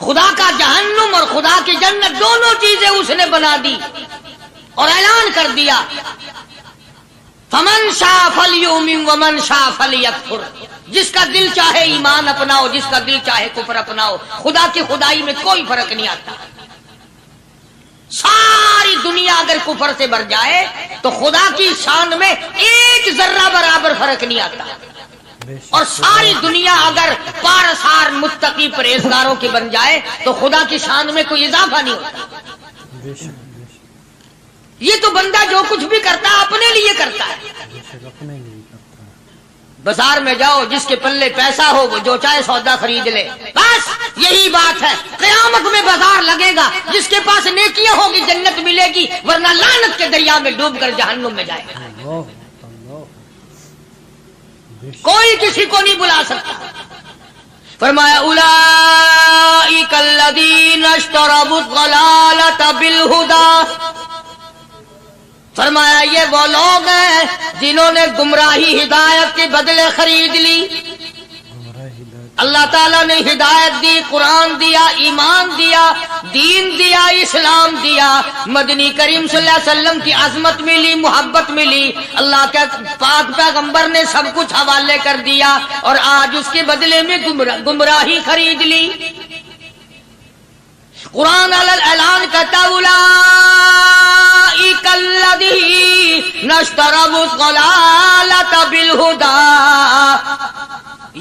خدا کا جہنم اور خدا کی جنت دونوں چیزیں اس نے بنا دی اور اعلان کر دیا فمن شاء فلیؤمن ومن شاء فلیکفر، جس کا دل چاہے ایمان اپناؤ، جس کا دل چاہے کفر اپناؤ، خدا کی خدائی میں کوئی فرق نہیں آتا۔ ساری دنیا اگر کفر سے بھر جائے تو خدا کی شان میں ایک ذرہ برابر فرق نہیں آتا، اور ساری دنیا اگر پارسار متقی پرہیزگاروں کی بن جائے تو خدا کی شان میں کوئی اضافہ نہیں ہوتا۔ بے شک یہ تو بندہ جو کچھ بھی کرتا ہے اپنے لیے کرتا ہے۔ بے شک اپنے لیے کرتا ہے۔ بازار میں جاؤ، جس کے پلے پیسہ ہو وہ جو چاہے سودا خرید لے، بس یہی بات ہے۔ قیامت میں بازار لگے گا، جس کے پاس نیکیاں ہوگی جنت ملے گی، ورنہ لعنت کے دریا میں ڈوب کر جہنم میں جائے گا۔ اللہ اللہ بے شک کوئی کسی کو نہیں بلا سکتا۔ فرمایا اولئک الذین اشتروا الضلالۃ بالہدی، فرمایا یہ وہ لوگ ہیں جنہوں نے گمراہی ہدایت کے بدلے خرید لی۔ ہمارا ہدایت اللہ تعالیٰ نے ہدایت دی، قرآن دیا، ایمان دیا، دین دیا، اسلام دیا، مدنی کریم صلی اللہ علیہ وسلم کی عظمت ملی، محبت ملی، اللہ کے پاک پیغمبر نے سب کچھ حوالے کر دیا، اور آج اس کے بدلے میں گمراہی خرید لی۔ قرآن اعلان کرتا اولئک الذین اشتروا الضلالۃ بالہدی،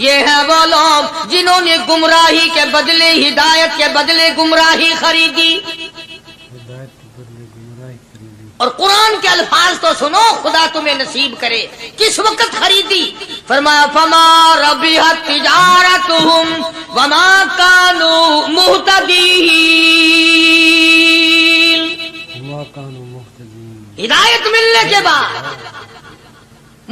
یہ ہے وہ لوگ جنہوں نے گمراہی کے بدلے ہدایت کے بدلے گمراہی خریدی۔ ہدایت کے بدلے گمراہی خریدی۔ اور قرآن کے الفاظ تو سنو، خدا تمہیں نصیب کرے۔ کس وقت خریدی؟ فرمایا فما ربحت تجارتہم وما کانوا مہتدین، وما کانوا مہتدین، ہدایت ملنے کے بعد،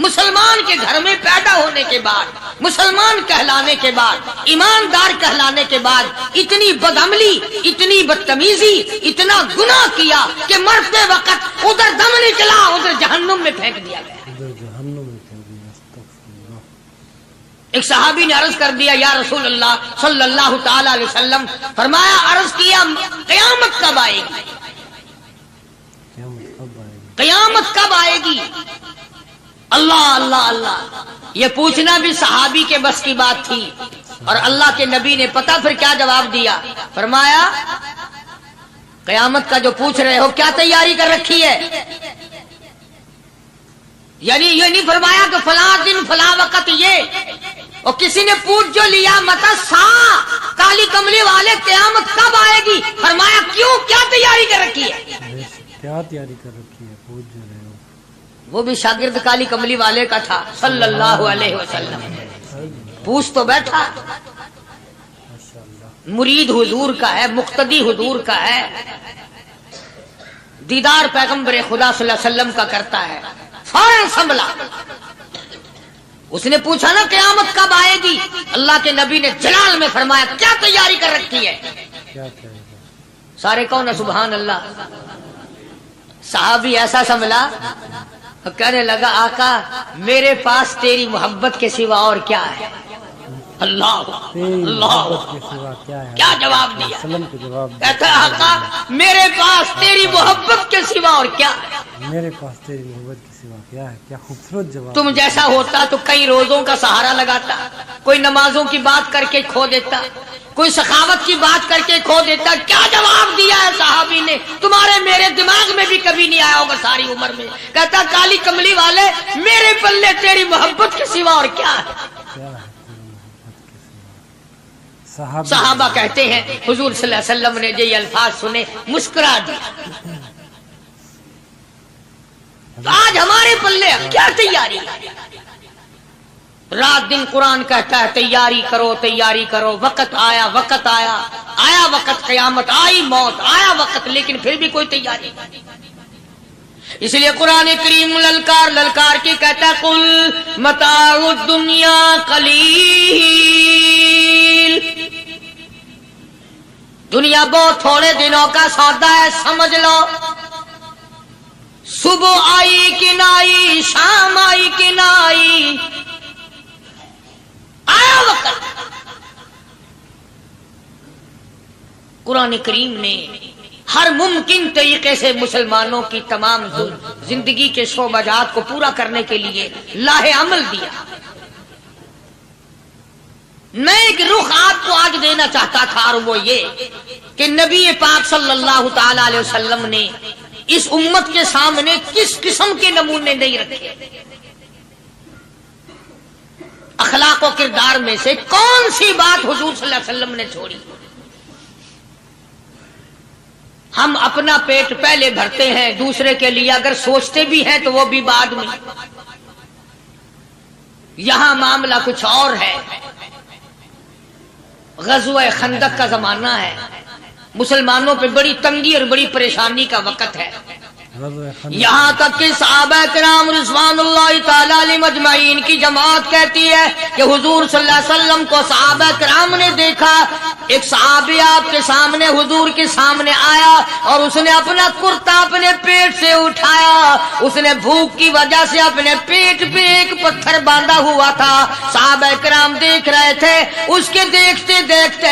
مسلمان کے گھر میں پیدا ہونے کے بعد، مسلمان کہلانے کے بعد، ایماندار کہلانے کے بعد، اتنی بدعملی، اتنی بدتمیزی، اتنا گناہ کیا کہ مرتے وقت ادھر دم نکلا، ادھر جہنم میں پھینک دیا گیا۔ ادھر جہنم میں پھینک دیا۔ استغفر اللہ۔ ایک صحابی نے عرض کر دیا یا رسول اللہ صلی اللہ تعالی علیہ وسلم، فرمایا عرض کیا قیامت کب آئے گی؟ قیامت کب آئے گی؟ قیامت کب آئے گی؟ اللہ اللہ اللہ، یہ پوچھنا بھی صحابی کے بس کی بات تھی، اور اللہ کے نبی نے پتہ پھر کیا جواب دیا؟ فرمایا قیامت کا جو پوچھ رہے ہو کیا تیاری کر رکھی ہے؟ یعنی یہ نہیں فرمایا کہ فلاں دن فلاں وقت یہ، اور کسی نے پوچھ جو لیا متا سا کالی کملی والے قیامت کب آئے گی؟ فرمایا کیوں، کیا تیاری کر رکھی ہے؟ بے شک کیا تیاری کر رکھی ہے؟ پوچھ جو رہے ہو۔ وہ بھی شاگرد کالی کملی والے کا تھا صلی اللہ علیہ وسلم، پوچھ تو بیٹھا، ماشاء اللہ۔ مرید حضور کا ہے، مقتدی حضور کا ہے، دیدار پیغمبر خدا صلی اللہ علیہ وسلم کا کرتا ہے، فوراً سنبھلا۔ اس نے پوچھا نا قیامت کب آئے گی؟ اللہ کے نبی نے جلال میں فرمایا کیا تیاری کر رکھی ہے؟ کیا کہے گا؟ سارے کون ہے سبحان اللہ؟ صحابی ایسا سنبھلا، کہنے لگا آقا میرے پاس تیری محبت کے سوا اور کیا ہے؟ اللہ تیری اللہ، محبت کے سوا کیا ہے؟ کیا جواب دیا؟ وسلم کو جواب دیا۔ کہتا ہے آقا میرے پاس تیری محبت کے سوا اور کیا ہے؟ میرے پاس تیری محبت کے سوا کیا ہے؟ کیا خوبصورت جواب۔ تم جیسا ہوتا تو کئی روزوں کا سہارا لگاتا، کوئی نمازوں کی بات کر کے کھو دیتا، کوئی سخاوت کی بات کر کے کھو دیتا۔ کیا جواب دیا ہے صحابی نے؟ تمہارے میرے دماغ میں بھی کبھی نہیں آیا ہوگا ساری عمر میں۔ کہتا کالی کملی والے میرے پلے تیری محبت کے سوا اور کیا ہے؟ کیا ہے تیری محبت کے سوا؟ صحابہ کہتے ہیں حضور صلی اللہ علیہ وسلم نے جو یہ الفاظ سنے مسکرا دیا۔ آج ہمارے پلے کیا تیاری ہے؟ رات دن قرآن کہتا ہے تیاری کرو تیاری کرو، وقت آیا وقت آیا، آیا وقت قیامت آئی موت، آیا وقت، لیکن پھر بھی کوئی تیاری نہیں۔ اس لیے قرآن کریم للکار للکار کے کہتا ہے قل متاع الدنیا قلیل، دنیا بہت تھوڑے دنوں کا سودا ہے، سمجھ لو۔ صبح آئی کہ نہ آئی، شام آئی کہ نہ آئی، آیا وقت۔ قرآن کریم نے ہر ممکن طریقے سے مسلمانوں کی تمام زندگی کے شعبات کو پورا کرنے کے لیے لاہ عمل دیا. میں ایک رخ آپ کو آج دینا چاہتا تھا، اور وہ یہ کہ نبی پاک صلی اللہ تعالی علیہ وسلم نے اس امت کے سامنے کس قسم کے نمونے نہیں رکھے. اخلاق و کردار میں سے کون سی بات حضور صلی اللہ علیہ وسلم نے چھوڑی؟ ہم اپنا پیٹ پہلے بھرتے ہیں، دوسرے کے لیے اگر سوچتے بھی ہیں تو وہ بھی بعد میں. یہاں معاملہ کچھ اور ہے. غزوہ خندق کا زمانہ ہے، مسلمانوں پہ بڑی تنگی اور بڑی پریشانی کا وقت ہے. یہاں تک کہ صحابہ کرام رضوان اللہ تعالی علیہم اجمعین کی جماعت کہتی ہے کہ حضور صلی اللہ علیہ وسلم کو صحابہ کرام نے دیکھا. ایک صحابی آپ کے سامنے حضور کے سامنے آیا اور اس نے اپنا کرتا اپنے پیٹ سے اٹھایا. اس نے بھوک کی وجہ سے اپنے پیٹ پہ ایک پتھر باندھا ہوا تھا. صحابہ کرام دیکھ رہے تھے. اس کے دیکھتے دیکھتے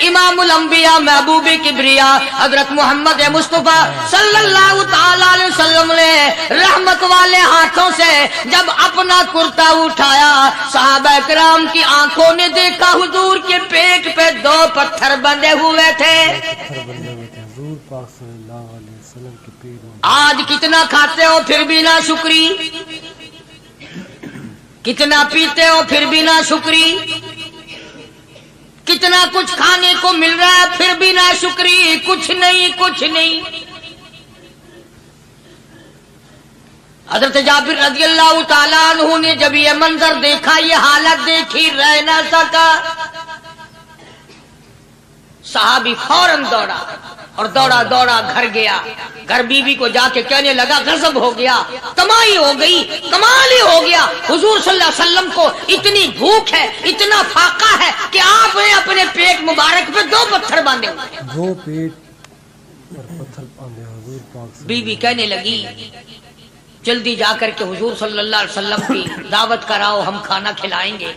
امام الانبیاء محبوب کبریا حضرت محمد مصطفیٰ صلی اللہ تعالی علیہ وسلم نے رحمت والے ہاتھوں سے جب اپنا کرتا اٹھایا، صحابہ کرام کی آنکھوں نے دیکھا حضور کے پیٹ پہ 2 پتھر بندھے ہوئے تھے. آج کتنا کھاتے ہو پھر بھی نہ شکری، کتنا پیتے ہو پھر بھی نہ شکری، کتنا کچھ کھانے کو مل رہا ہے پھر بھی نہ شکری. کچھ نہیں کچھ نہیں. حضرت جابر رضی اللہ تعالیٰ عنہ نے جب یہ منظر دیکھا، یہ حالت دیکھی، رہ نہ سکا. صحابی فوراً دوڑا اور دوڑا دوڑا گھر گیا. گھر بیوی کو جا کے کہنے لگا غضب ہو گیا، کمائی ہو گئی، کمال ہی ہو گیا. حضور صلی اللہ علیہ وسلم کو اتنی بھوک ہے، اتنا فاقہ ہے کہ آپ نے اپنے پیٹ مبارک پہ 2 پتھر باندھے ہوئے. 2 پیٹ پر پتھر باندھے حضور پاک. بیوی کہنے لگی جلدی جا کر کے حضور صلی اللہ علیہ وسلم کی دعوت کراؤ، ہم کھانا کھلائیں گے.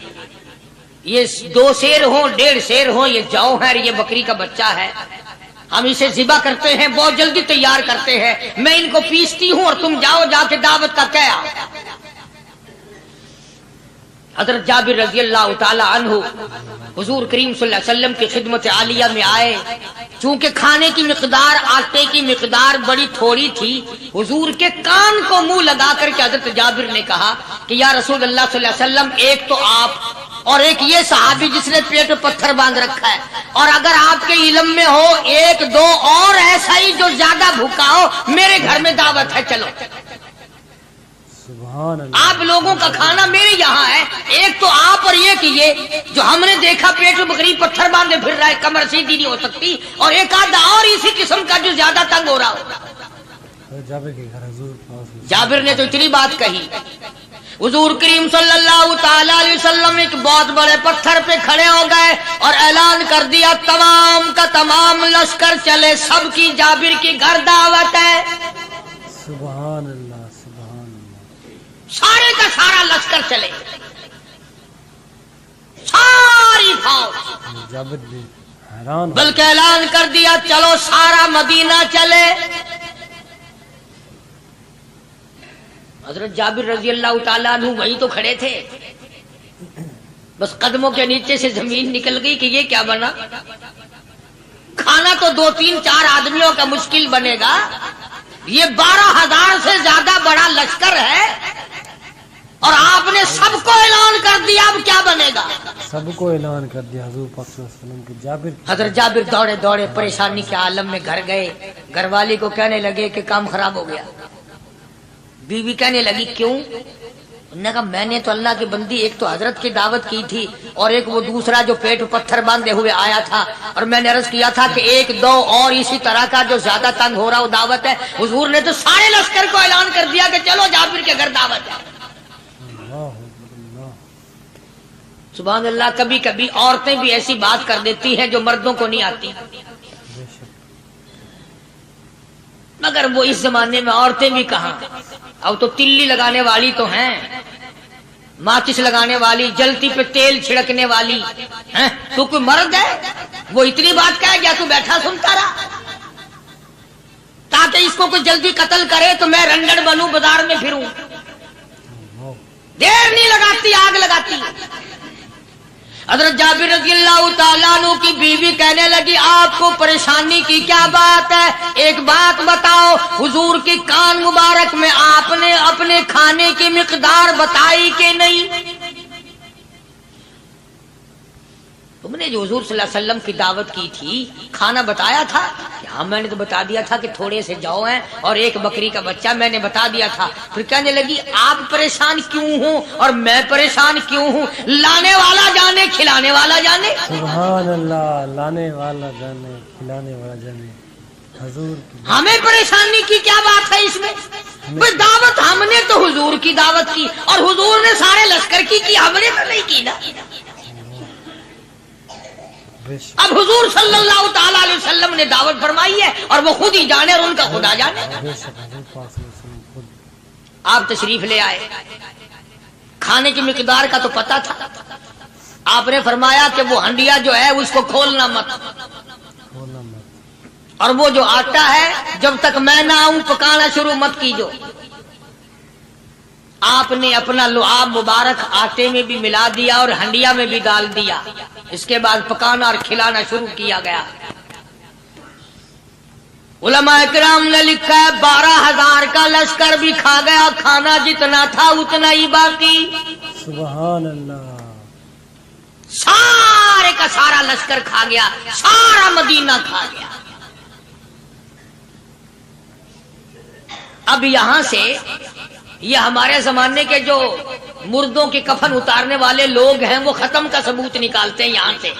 یہ 2 شیر ہوں 1.5 شیر ہوں، یہ جو ہے یہ بکری کا بچہ ہے، ہم اسے ذبح کرتے ہیں، بہت جلدی تیار کرتے ہیں، میں ان کو پیستی ہوں اور تم جاؤ جا کے دعوت کا کیا. حضرت جابر رضی اللہ تعالی عنہ حضور کریم صلی اللہ علیہ وسلم کی خدمت عالیہ میں آئے. چونکہ کھانے کی مقدار، آٹے کی مقدار بڑی تھوڑی تھی، حضور کے کان کو منہ لگا کر کے حضرت جابر نے کہا کہ یا رسول اللہ صلی اللہ علیہ وسلم، ایک تو آپ اور ایک یہ صحابی جس نے پیٹ پتھر باندھ رکھا ہے، اور اگر آپ کے علم میں ہو 1-2 اور ایسا ہی جو زیادہ بھوکا ہو، میرے گھر میں دعوت ہے، چلو. آپ لوگوں کا کھانا میرے یہاں ہے. ایک تو آپ اور ایک یہ جو ہم نے دیکھا پیٹ بکری پتھر باندھے پھر رہا ہے، کمر سیدھی نہیں ہو سکتی، اور ایک آدھا اور اسی قسم کا جو زیادہ تنگ ہو رہا ہو. جابر نے تو اتنی بات کہی. حضور کریم صلی اللہ تعالی علیہ وسلم ایک بہت بڑے پتھر پہ کھڑے ہو گئے اور اعلان کر دیا تمام کا تمام لشکر چلے، سب کی جابر کی گھر دعوت ہے. سبحان اللہ سبحان اللہ. سارے کا سارا لشکر چلے، ساری فوج. جابر بھی حیران، بلکہ اعلان کر دیا چلو سارا مدینہ چلے. حضرت جابر رضی اللہ تعالیٰ عنہ وہی تو کھڑے تھے، بس قدموں کے نیچے سے زمین نکل گئی کہ یہ کیا بنا. کھانا تو 2-3-4 آدمیوں کا مشکل بنے گا، یہ 12,000 سے زیادہ بڑا لشکر ہے، اور آپ نے سب کو اعلان کر دیا، اب کیا بنے گا. سب کو اعلان کر دیا حضور پاک صلی اللہ علیہ وسلم کے. جابر حضرت جابر دوڑے دوڑے پریشانی کے عالم میں گھر گئے. گھر والی کو کہنے لگے کہ کام خراب ہو گیا. بیوی کہنے لگی کیوں؟ انہوں نے کہا میں نے تو اللہ کی بندی ایک تو حضرت کی دعوت کی تھی، اور ایک وہ دوسرا جو پیٹ پتھر باندھے ہوئے آیا تھا، اور میں نے عرض کیا تھا کہ 1-2 اور اسی طرح کا جو زیادہ تنگ ہو رہا وہ دعوت ہے. حضور نے تو سارے لشکر کو اعلان کر دیا کہ چلو جابر کے گھر دعوت ہے. سبحان اللہ. کبھی کبھی عورتیں بھی ایسی بات کر دیتی ہیں جو مردوں کو نہیں آتی، مگر وہ اس زمانے میں عورتیں بھی کہاں. اب تو تلی لگانے والی تو ہیں، ماچس لگانے والی، جلتی پہ تیل چھڑکنے والی ہیں. تو کوئی مرد ہے وہ اتنی بات کہہ گیا تو بیٹھا سنتا رہا تاکہ اس کو کوئی جلدی قتل کرے تو میں رنڈڑ بنوں بازار میں پھروں. دیر نہیں لگاتی آگ لگاتی. حضرت جابر رضی اللہ تعالیٰ عنہ کی بیوی کہنے لگی آپ کو پریشانی کی کیا بات ہے؟ ایک بات بتاؤ، حضور کی کان مبارک میں آپ نے اپنے کھانے کی مقدار بتائی کہ نہیں؟ تم نے جو حضور صلی اللہ علیہ وسلم کی دعوت کی تھی کھانا بتایا تھا؟ ہاں میں نے تو بتا دیا تھا کہ تھوڑے سے جو ہیں اور ایک بکری کا بچہ، میں نے بتا دیا تھا. پھر کہنے لگی آپ پریشان کیوں ہوں اور میں پریشان کیوں ہوں؟ لانے والا جانے کھلانے والا جانے. سبحان اللہ. لانے والا جانے کھلانے والا جانے. حضور کی ہمیں پریشانی کی کیا بات ہے اس میں؟ بس دعوت ہم نے تو حضور کی دعوت کی اور حضور نے سارے لشکر کی ہم نے تو نہیں کی نا. بے شک اب حضور صلی اللہ تعالی علیہ وسلم نے دعوت فرمائی ہے اور وہ خود ہی جانے اور ان کا خدا جانے. بے شک حضور پاک صلی اللہ علیہ وسلم خود آپ تشریف لے آئے، کھانے کی مقدار کا تو پتا تھا. آپ نے فرمایا کہ وہ ہنڈیا جو ہے اس کو کھولنا مت، کھولنا مت. اور وہ جو آٹا ہے جب تک میں نہ آؤں پکانا شروع مت کیجو. آپ نے اپنا لعاب مبارک آٹے میں بھی ملا دیا اور ہنڈیا میں بھی ڈال دیا. اس کے بعد پکانا اور کھلانا شروع کیا گیا. علماء کرام نے لکھا ہے 12,000 کا لشکر بھی کھا گیا، کھانا جتنا تھا اتنا ہی باقی. سبحان اللہ. سارے کا سارا لشکر کھا گیا، سارا مدینہ کھا گیا. اب یہاں سے یہ ہمارے زمانے کے جو مردوں کے کفن اتارنے والے لوگ ہیں وہ ختم کا ثبوت نکالتے ہیں یہاں سے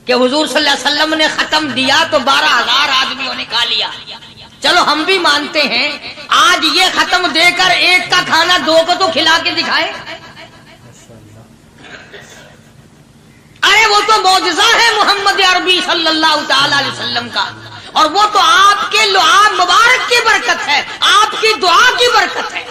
کہ حضور صلی اللہ علیہ وسلم نے ختم دیا تو 12,000 آدمیوں نے کھا لیا. چلو ہم بھی مانتے ہیں آج یہ ختم دے کر ایک کا کھانا 2 کو تو کھلا کے دکھائے. ماشاء اللہ. ارے وہ تو معجزہ ہے محمد عربی صلی اللہ تعالی علیہ وسلم کا، اور وہ تو آپ کے لعاب مبارک کی برکت ہے، آپ کی دعا کی برکت ہے.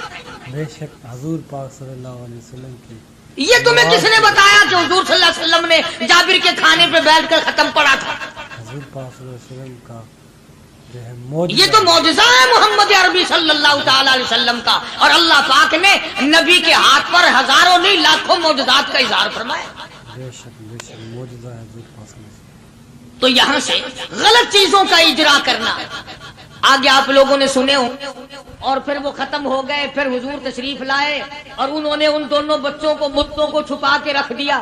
بے شک حضور پاک صلی اللہ علیہ وسلم کی. یہ تمہیں کس نے بتایا کہ حضور صلی اللہ علیہ وسلم نے جابر کے کھانے پہ بیٹھ کر ختم پڑا تھا؟ حضور پاک صلی اللہ علیہ وسلم کا جو ہے یہ معجزہ. تو معجزہ ہے محمد عربی صلی اللہ تعالی علیہ وسلم کا، اور اللہ پاک نے نبی کے ہاتھ پر ہزاروں نہیں لاکھوں معجزات کا اظہار فرمایا. بے شک معجزہ ہے حضور پاک صلی اللہ علیہ وسلم. تو یہاں سے غلط چیزوں کا اجرا کرنا آگے آپ لوگوں نے سنے ہوں. اور پھر وہ ختم ہو گئے، پھر حضور تشریف لائے اور انہوں نے ان دونوں بچوں کو مردوں کو چھپا کے رکھ دیا.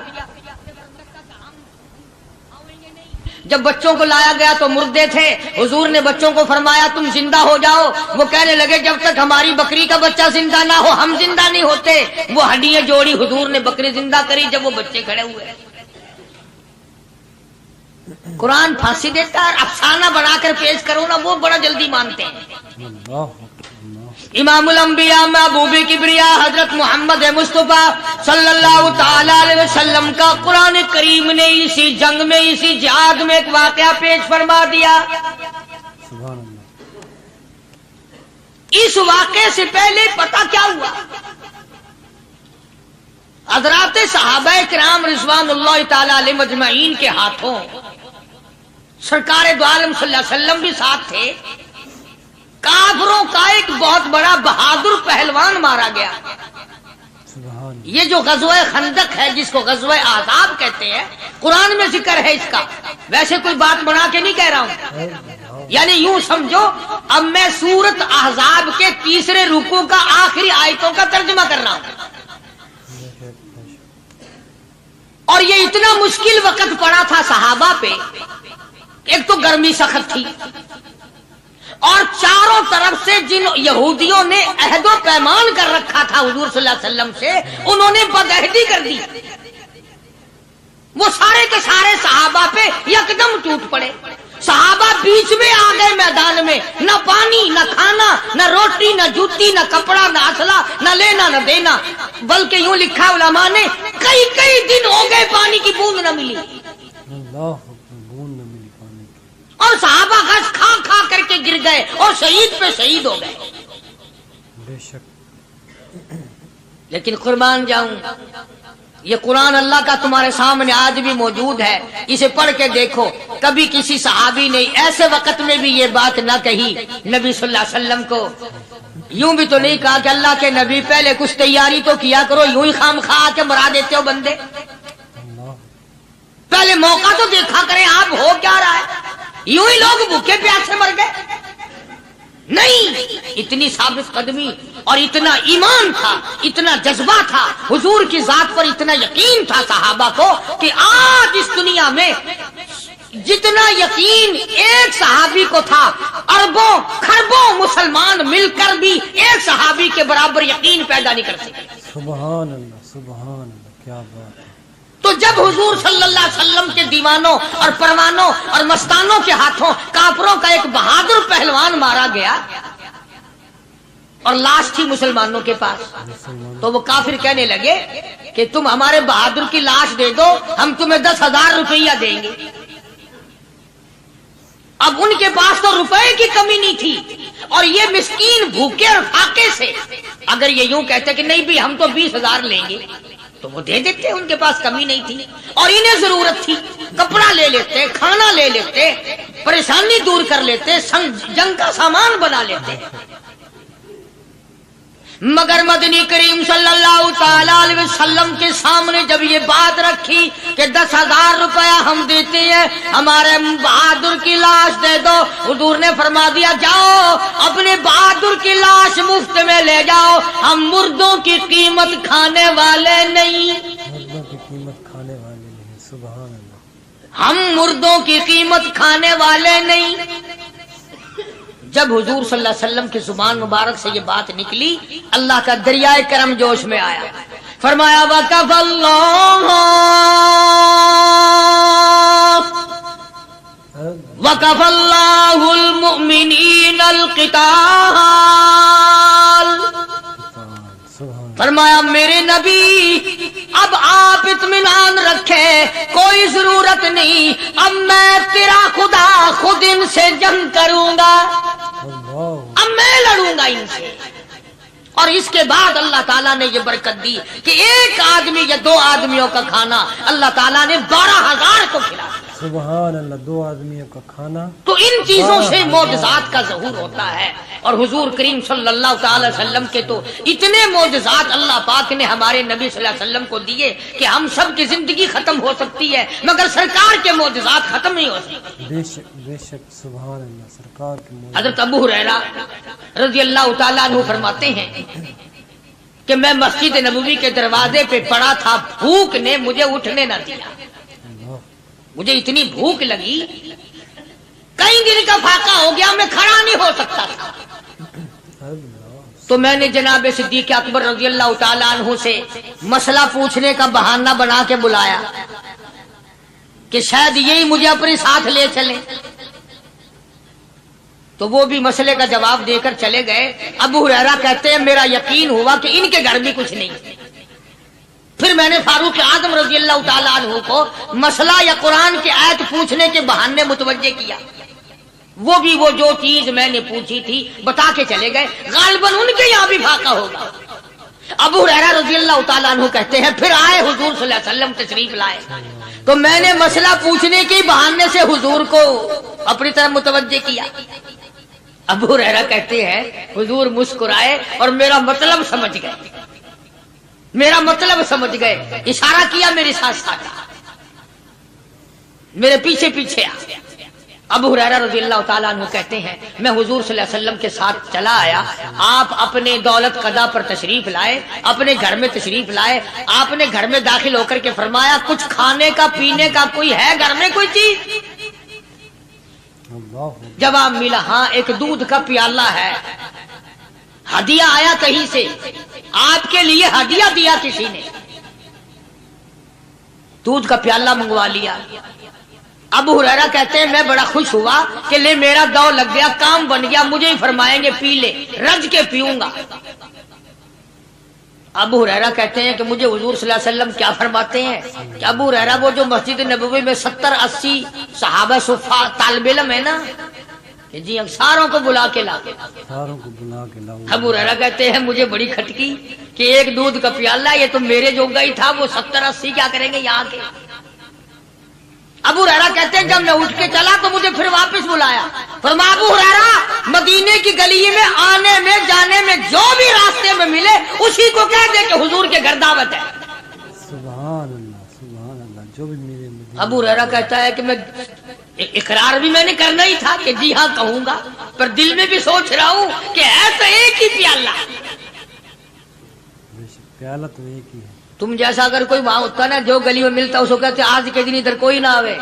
جب بچوں کو لایا گیا تو مردے تھے. حضور نے بچوں کو فرمایا تم زندہ ہو جاؤ. وہ کہنے لگے جب تک ہماری بکری کا بچہ زندہ نہ ہو ہم زندہ نہیں ہوتے. وہ ہڈیاں جوڑی، حضور نے بکری زندہ کری جب وہ بچے کھڑے ہوئے. قرآن پھانسی دیتا ہے، افسانہ بنا کر پیش کرو نا وہ بڑا جلدی مانتے ہیں. اللہ. امام الانبیاء محبوب کبریا حضرت محمد مصطفیٰ صلی اللہ تعالی علیہ وسلم کا قرآن کریم نے اسی جنگ میں، اسی جہاد میں ایک واقعہ پیش فرما دیا. سبحان اللہ. اس واقعے سے پہلے پتہ کیا ہوا؟ حضرات صحابہ کرام رضوان اللہ تعالی علیہ مجمعین کے ہاتھوں سرکار دو عالم صلی اللہ علیہ وسلم بھی ساتھ تھے. کافروں کا ایک بہت بڑا بہادر پہلوان مارا گیا. سبحان اللہ. یہ جو غزوہ خندق ہے جس کو غزوہ احزاب کہتے ہیں، قرآن میں ذکر ہے اس کا. ویسے کوئی بات بنا کے نہیں کہہ رہا ہوں، یعنی یوں سمجھو اب میں سورت احزاب کے 3 رکوع کا آخری آیتوں کا ترجمہ کر رہا ہوں. اور یہ اتنا مشکل وقت پڑا تھا صحابہ پہ. ایک تو گرمی سخت تھی اور چاروں طرف سے جن یہودیوں نے عہد و پیمان کر رکھا تھا حضور صلی اللہ علیہ وسلم سے، انہوں نے بدعہدی کر دی. وہ سارے کے سارے صحابہ پہ یکدم ٹوٹ پڑے. صحابہ بیچ میں آ گئے میدان میں، نہ پانی نہ کھانا نہ روٹی نہ جوتی نہ کپڑا نہ اسلحہ نہ لینا نہ دینا. بلکہ یوں لکھا علماء نے کئی دن ہو گئے پانی کی بوند نہ ملی. اللہ بوند نہ ملی پانی کی. اور صحابہ گھاس کھا کھا کر کے گر گئے اور شہید پہ شہید ہو گئے. بے شک. لیکن قربان جاؤں یہ قرآن اللہ کا تمہارے سامنے آج بھی موجود ہے، اسے پڑھ کے دیکھو۔ کبھی کسی صحابی نے ایسے وقت میں بھی یہ بات نہ کہی نبی صلی اللہ علیہ وسلم کو، یوں بھی تو نہیں کہا کہ اللہ کے نبی پہلے کچھ تیاری تو کیا کرو، یوں ہی خام خواہ کے مرا دیتے ہو بندے، پہلے موقع تو دیکھا کریں آپ ہو کیا رہا ہے، یوں ہی لوگ بھوکے پیاسے مر گئے۔ نہیں، اتنی ثابت قدمی اور اتنا ایمان تھا، اتنا جذبہ تھا، حضور کی ذات پر اتنا یقین تھا صحابہ کو کہ آج اس دنیا میں جتنا یقین ایک صحابی کو تھا، اربوں خربوں مسلمان مل کر بھی ایک صحابی کے برابر یقین پیدا نہیں کر سکے۔ سبحان اللہ، کیا بات ہے۔ تو جب حضور صلی اللہ علیہ وسلم کے دیوانوں اور پروانوں اور مستانوں کے ہاتھوں کافروں کا ایک بہادر پہلوان مارا گیا اور لاش تھی مسلمانوں کے پاس، تو وہ کافر کہنے لگے کہ تم ہمارے بہادر کی لاش دے دو، ہم تمہیں 10,000 روپیہ دیں گے۔ اب ان کے پاس تو روپے کی کمی نہیں تھی، اور یہ مسکین بھوکے اور فاقے سے اگر یہ یوں کہتے کہ نہیں بھی ہم تو 20,000 لیں گے تو وہ دے دیتے، ان کے پاس کمی نہیں تھی، اور انہیں ضرورت تھی، کپڑا لے لیتے، کھانا لے لیتے، پریشانی دور کر لیتے، جنگ کا سامان بنا لیتے۔ مگر مدنی کریم صلی اللہ تعالی علیہ وسلم کے سامنے جب یہ بات رکھی کہ 10,000 روپیہ ہم دیتے ہیں، ہمارے بہادر کی لاش دے دو، حضور نے فرما دیا جاؤ اپنے بہادر کی لاش مفت میں لے جاؤ، ہم مردوں کی قیمت کھانے والے نہیں، مردوں کی قیمت کھانے والے نہیں، سبحان اللہ، ہم مردوں کی قیمت کھانے والے نہیں۔ جب حضور صلی اللہ علیہ وسلم کی زبان مبارک سے یہ بات نکلی، اللہ کا دریائے کرم جوش میں آیا، فرمایا وَكَفَى اللَّهُ الْمُؤْمِنِينَ الْقِتَالَ، فرمایا میرے نبی اب آپ اطمینان رکھے، کوئی ضرورت نہیں، اب میں تیرا خدا خود ان سے جنگ کروں گا، اب میں لڑوں گا ان سے۔ اور اس کے بعد اللہ تعالیٰ نے یہ برکت دی کہ ایک آدمی یا 2 آدمیوں کا کھانا اللہ تعالیٰ نے 12,000 کو کھلایا۔ سبحان اللہ، 2 آدمیوں کا کھانا۔ تو ان چیزوں سے معجزات کا ظہور ہوتا ہے، اور حضور کریم صلی اللہ تعالی وسلم کے تو اتنے معجزات اللہ پاک نے ہمارے نبی صلی اللہ علیہ وسلم کو دیے کہ ہم سب کی زندگی ختم ہو سکتی ہے مگر سرکار کے معجزات ختم نہیں ہو سکتی۔ بے شک بے شک، سبحان اللہ، سرکار کے معجزات۔ حضرت ابو ہریرہ رضی اللہ تعالیٰ عنہ فرماتے ہیں کہ میں مسجد نبوی کے دروازے پہ پڑا تھا، بھوک نے مجھے اٹھنے نہ دیا، مجھے اتنی بھوک لگی، کئی دن کا فاقہ ہو گیا، میں کھڑا نہیں ہو سکتا تھا۔ تو میں نے جناب صدیق اکبر رضی اللہ تعالیٰ عنہ سے مسئلہ پوچھنے کا بہانہ بنا کے بلایا کہ شاید یہی مجھے اپنے ساتھ لے چلے، تو وہ بھی مسئلے کا جواب دے کر چلے گئے۔ ابو ہریرہ کہتے ہیں میرا یقین ہوا کہ ان کے گھر بھی کچھ نہیں۔ پھر میں نے فاروق اعظم رضی اللہ تعالیٰ عنہ کو مسئلہ یا قرآن کی آیت پوچھنے کے بہانے متوجہ کیا، وہ بھی وہ جو چیز میں نے پوچھی تھی بتا کے چلے گئے، غالباً ان کے یہاں بھی فاقہ ہوگا۔ ابو ہریرہ رضی اللہ تعالیٰ عنہ کہتے ہیں پھر آئے حضور صلی اللہ علیہ وسلم تشریف لائے، تو میں نے مسئلہ پوچھنے کے بہانے سے حضور کو اپنی طرف متوجہ کیا۔ ابو ہریرہ کہتے ہیں حضور مسکرائے اور میرا مطلب سمجھ گئے، میرا مطلب سمجھ گئے، اشارہ کیا میرے ساتھ ساتھ، میرے پیچھے پیچھے آ۔ ابو ہریرہ رضی اللہ تعالیٰ عنہ کہتے ہیں میں حضور صلی اللہ علیہ وسلم کے ساتھ چلا آیا، آپ اپنے دولت قضا پر تشریف لائے، اپنے گھر میں تشریف لائے، آپ نے گھر میں داخل ہو کر کے فرمایا کچھ کھانے کا پینے کا کوئی ہے گھر میں کوئی چیز؟ جواب ملا ہاں ایک دودھ کا پیالہ ہے، ہدیہ آیا کہیں سے، آپ کے لیے ہدیہ دیا کسی نے، دودھ کا پیالہ منگوا لیا۔ ابو ہریرہ کہتے ہیں میں بڑا خوش ہوا کہ لے میرا دو لگ گیا، کام بن گیا، مجھے ہی فرمائیں گے پی لے، رج کے پیوں گا۔ ابو ہریرہ کہتے ہیں کہ مجھے حضور صلی اللہ علیہ وسلم کیا فرماتے ہیں کہ ابو ہریرہ وہ جو مسجد نبوی میں 70-80 صحابہ صفا طالب علم ہے نا، جی ساروں کو بلا کے لا کے ساروں کو بلا کے لاؤ. ابو ہریرہ کہتے ہیں مجھے بڑی کھٹکی کہ ایک دودھ کا پیالہ یہ تو میرے جوگا ہی تھا، وہ 70-80 کیا کریں گے یہاں کے. ابو ہریرہ کہتے ہیں جب میں اٹھ کے چلا تو مجھے پھر واپس بلایا، فرمایا ابو ہریرہ مدینے کی گلی میں آنے میں جانے میں جو بھی راستے میں ملے اسی کو کہہ دے کہ حضور کے گھر دعوت ہے. سبحان اللہ جو بھی میرے مدینے. ابو ہریرہ کہتا ہے کہ میں اقرار بھی میں نے کرنا ہی تھا کہ جی ہاں کہوں گا، پر دل میں بھی سوچ رہا ہوں کہ ہے تو ایک ہی پیالہ. پیالہ تو ایک ہی ہے. تم جیسا اگر کوئی وہاں ہوتا نا جو گلی میں ملتا اس کو کہتے آج کے دن ادھر کوئی نہ آوے.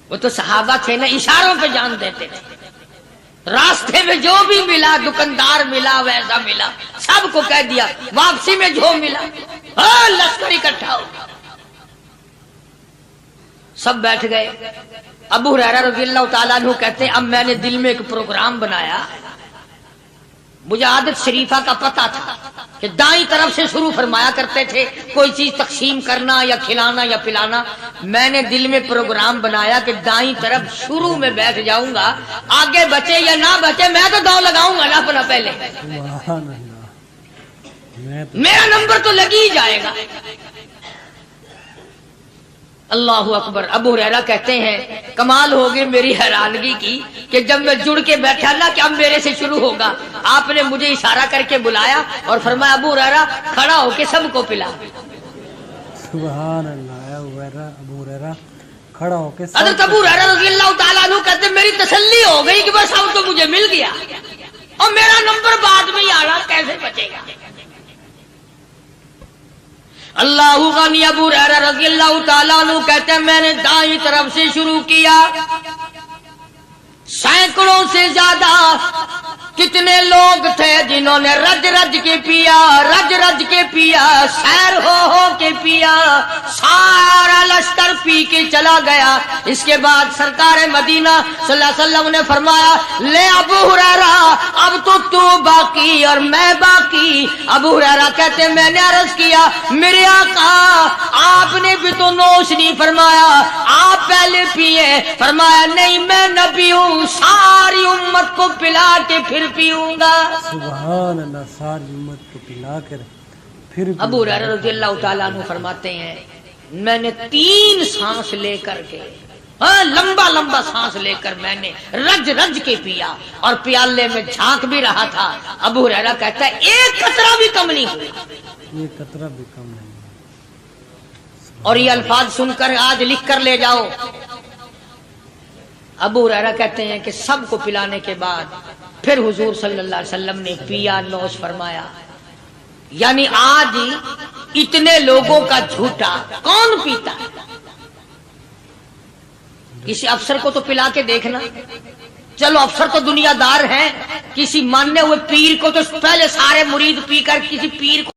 وہ تو صحابہ تھے نا، اشاروں پہ جان دیتے تھے. راستے میں جو بھی ملا، دکاندار ملا ویسا ملا، سب کو کہہ دیا. واپسی میں جو ملا لشکر اکٹھا ہو. سب بیٹھ گئے. ابو ہریرہ رضی اللہ تعالیٰ عنہ کہتے ہیں اب میں نے دل میں ایک پروگرام بنایا. مجھے عادت شریفہ کا پتہ تھا کہ دائیں طرف سے شروع فرمایا کرتے تھے کوئی چیز تقسیم کرنا یا کھلانا یا پلانا. میں نے دل میں پروگرام بنایا کہ دائیں طرف شروع میں بیٹھ جاؤں گا، آگے بچے یا نہ بچے میں تو داؤں لگاؤں گا نا اپنا پہلے. سبحان اللہ. میرا نمبر تو لگ ہی جائے گا. اللہ اکبر. ابو ہریرہ کہتے ہیں کمال ہوگی میری حیرانگی کی کہ جب میں جڑ کے بیٹھا نا کہ اب میرے سے شروع ہوگا، آپ نے مجھے اشارہ کر کے بلایا اور فرمایا ابو ہریرہ کھڑا ہو کے سب کو پلا. سبحان اللہ. ابو ہریرہ کھڑا ہو کے حضرت ابو ہریرہ رضی اللہ تعالیٰ عنہ کہتے ہیں میری تسلی ہو گئی کہ بس اب تو مجھے مل گیا اور میرا نمبر بعد میں ہی آ رہا، کیسے بچے گا. اللہ غنی. ابو ہریرہ رضی اللہ تعالیٰ عنہ کہتے ہیں میں نے دائیں طرف سے شروع کیا، سینکڑوں سے زیادہ کتنے لوگ تھے جنہوں نے رج رج کے پیا، رج رج کے پیا، سیر ہو کے پیا، سارا لشکر پی کے چلا گیا. اس کے بعد سرکار مدینہ صلی اللہ علیہ وسلم نے فرمایا لے ابو ہریرہ اب تو باقی اور میں باقی. ابو ہریرہ کہتے ہیں میں نے عرض کیا میرے آقا آپ نے بھی تو نوش نہیں فرمایا، آپ پہلے پیے. فرمایا نہیں میں نبی ہوں، ساری امت کو پلا کے پھر پیوں گا. سبحان اللہ. ساری امت کو پلا کر پھر. ابو ہریرہ رضی اللہ تعالیٰ عنہ فرماتے ہیں میں نے 3 سانس لے کر کے لمبا لمبا سانس لے کر میں نے رج رج کے پیا اور پیالے میں جھانک بھی رہا تھا. ابو ہریرہ کہتا ہے ایک قطرہ بھی کم نہیں ہوا، ایک قطرہ بھی کم نہیں. اور یہ الفاظ سن کر آج لکھ کر لے جاؤ. ابو ہریرہ کہتے ہیں کہ سب کو پلانے کے بعد پھر حضور صلی اللہ علیہ وسلم نے پیا، نوش فرمایا. یعنی آج اتنے لوگوں کا جھوٹا کون پیتا؟ کسی افسر کو تو پلا کے دیکھنا. چلو افسر تو دنیا دار ہیں، کسی ماننے ہوئے پیر کو تو پہلے سارے مرید پی کر کسی پیر کو